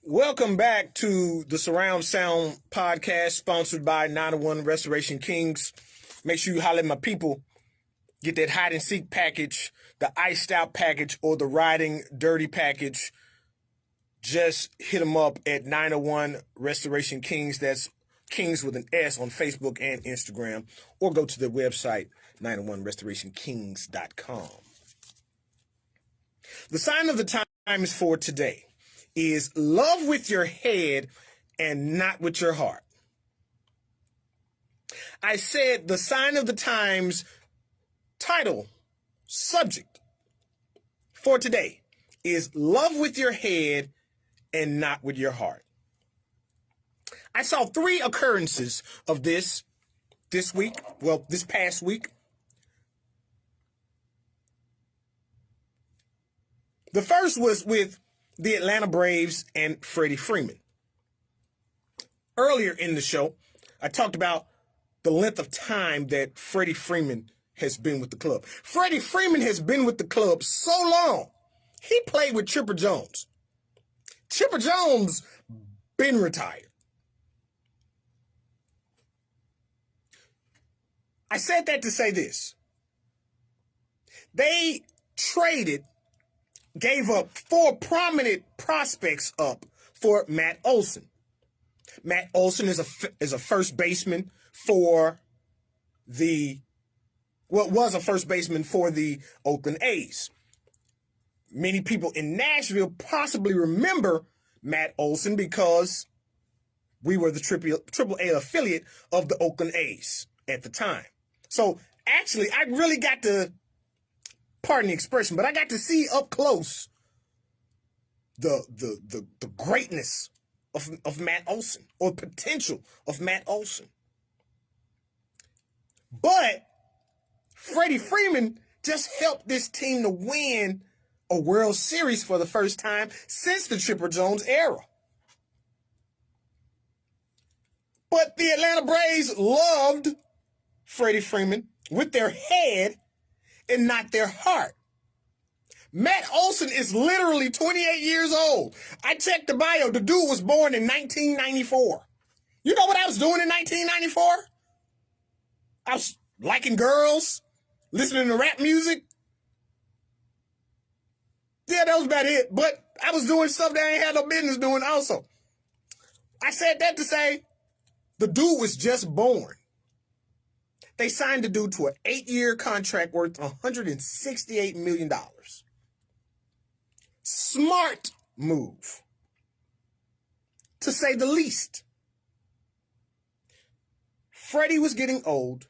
Welcome back to the Surround Sound podcast sponsored by 901 Restoration Kings. Make sure you holler at my people. Get that hide and seek package, the iced out package, or the riding dirty package. Just hit them up at 901 Restoration Kings. That's Kings with an S on Facebook and Instagram. Or go to their website, 901restorationkings.com. The sign of the times for today is love with your head and not with your heart. I said the sign of the times title, subject for today is love with your head and not with your heart. I saw 3 occurrences of this week, this past week. The first was with the Atlanta Braves and Freddie Freeman. Earlier in the show, I talked about the length of time that Freddie Freeman has been with the club. Freddie Freeman has been with the club so long, he played with Chipper Jones. Chipper Jones been retired. I said that to say this. They gave up 4 prominent prospects up for Matt Olson. Matt Olson is a first baseman was a first baseman for the Oakland A's. Many people in Nashville possibly remember Matt Olson because we were the Triple-A affiliate of the Oakland A's at the time. So actually, I really got to, pardon the expression, but I got to see up close the greatness of Matt Olson, or potential of Matt Olson. But Freddie Freeman just helped this team to win a World Series for the first time since the Chipper Jones era. But the Atlanta Braves loved Freddie Freeman with their head and not their heart. Matt Olson is literally 28 years old. I checked the bio. The dude was born in 1994. You know what I was doing in 1994? I was liking girls, listening to rap music. Yeah, that was about it. But I was doing stuff that I ain't had no business doing also. I said that to say the dude was just born. They signed the dude to an 8-year contract worth $168 million. Smart move, to say the least. Freddie was getting old,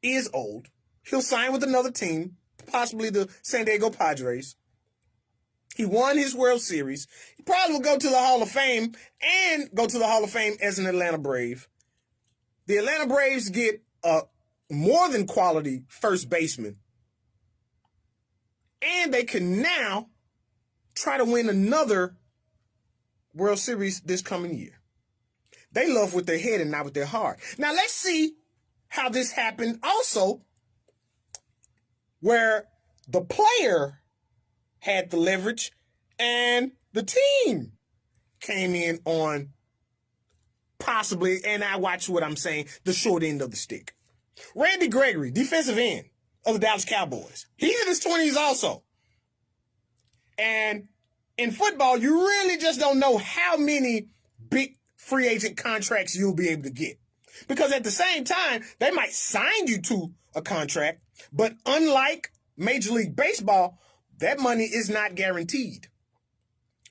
is old. He'll sign with another team, possibly the San Diego Padres. He won his World Series. He probably will go to the Hall of Fame and go to the Hall of Fame as an Atlanta Brave. The Atlanta Braves get a more than quality first baseman. And they can now try to win another World Series this coming year. They love with their head and not with their heart. Now let's see how this happened also, where the player had the leverage and the team came in on possibly, and I watch what I'm saying, the short end of the stick. Randy Gregory, defensive end of the Dallas Cowboys. He's in his 20s also. And in football, you really just don't know how many big free agent contracts you'll be able to get. Because at the same time, they might sign you to a contract, but unlike Major League Baseball, that money is not guaranteed.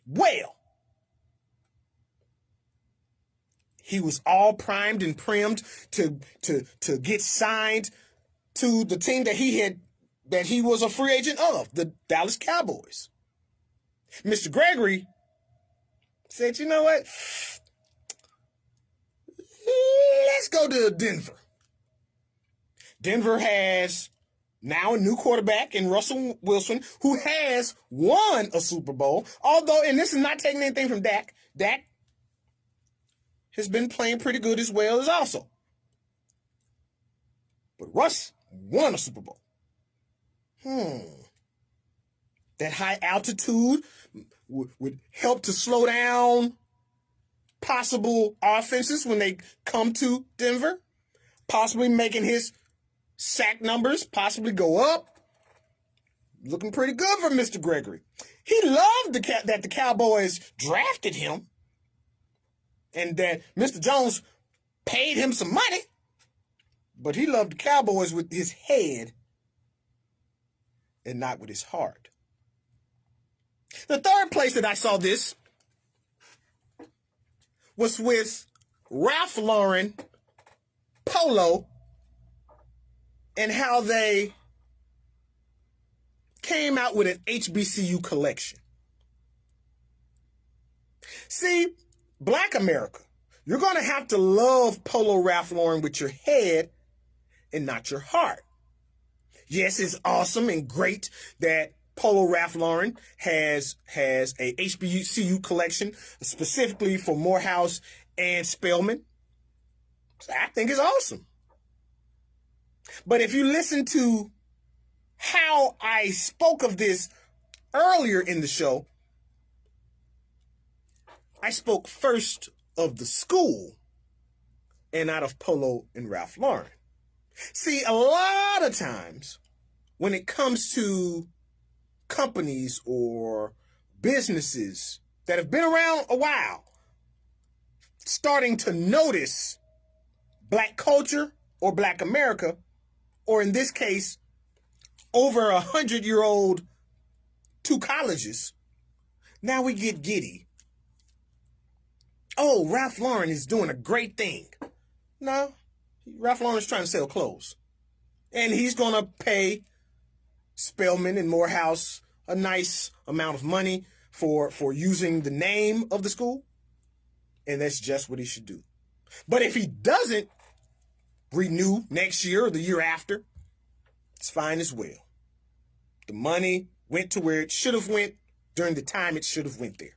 Well, he was all primed and primed to get signed to the team that he was a free agent of, the Dallas Cowboys. Mr. Gregory said, you know what? Let's go to Denver. Denver has now a new quarterback in Russell Wilson, who has won a Super Bowl. Although, and this is not taking anything from Dak. Dak has been playing pretty good as well as also. But Russ won a Super Bowl. That high altitude would help to slow down possible offenses when they come to Denver, possibly making his sack numbers possibly go up. Looking pretty good for Mr. Gregory. He loved that the Cowboys drafted him and that Mr. Jones paid him some money, but he loved the Cowboys with his head and not with his heart. The third place that I saw this was with Ralph Lauren Polo and how they came out with an HBCU collection. See, Black America, you're going to have to love Polo Ralph Lauren with your head and not your heart. Yes, it's awesome and great that Polo Ralph Lauren has a HBCU collection specifically for Morehouse and Spelman. So I think it's awesome. But if you listen to how I spoke of this earlier in the show, I spoke first of the school and not of Polo and Ralph Lauren. See, a lot of times when it comes to companies or businesses that have been around a while, starting to notice Black culture or Black America, or in this case, over 100-year-old two colleges, now we get giddy. Oh, Ralph Lauren is doing a great thing. No, Ralph Lauren is trying to sell clothes. And he's going to pay Spelman and Morehouse a nice amount of money for using the name of the school. And that's just what he should do. But if he doesn't renew next year or the year after, it's fine as well. The money went to where it should have went during the time it should have went there.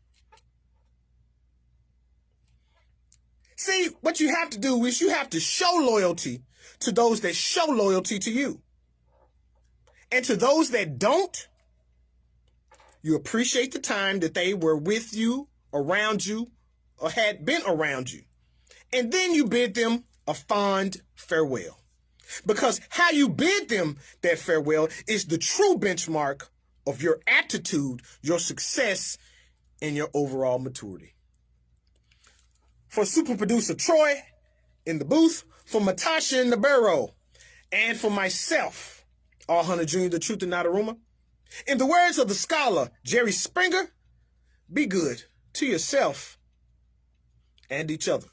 See, what you have to do is you have to show loyalty to those that show loyalty to you. And to those that don't, you appreciate the time that they were with you, around you, or had been around you. And then you bid them a fond farewell. Because how you bid them that farewell is the true benchmark of your attitude, your success, and your overall maturity. For super producer Troy in the booth, for Matasha in the barrel, and for myself, R. Hunter Jr., the truth and not a rumor, in the words of the scholar Jerry Springer, be good to yourself and each other.